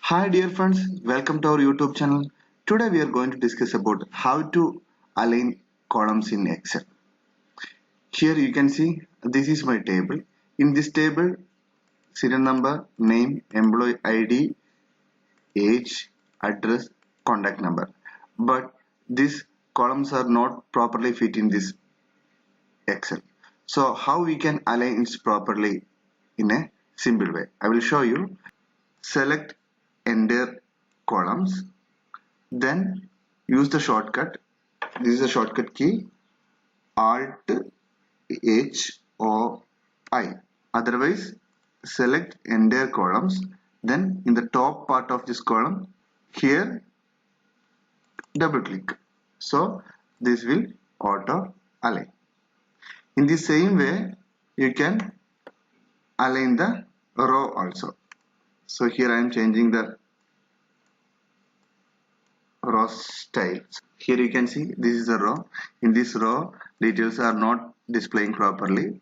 Hi dear friends, welcome to our YouTube channel. Today we are going to discuss about how to align columns in Excel. Here you can see this is my table. In this table, serial number, name, employee ID, age, address, contact number. But these columns are not properly fit in this Excel. So how we can align it properly in a simple way? I will show you. Select entire columns, then use the shortcut. This is a shortcut key, Alt H O I. Otherwise, select entire columns, then in the top part of this column, here double click. So this will auto align. In the same way, you can align the row also. So here I am changing the row style. Here you can see this is a row. In this row, details are not displaying properly.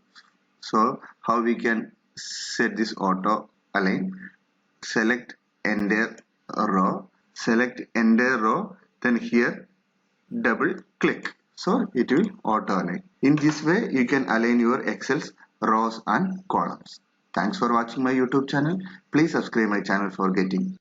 So how we can set this auto align? Select entire row, select entire row, then here double click. So it will auto align. In this way, you can align your Excel's rows and columns. Thanks for watching my YouTube channel. Please subscribe my channel for getting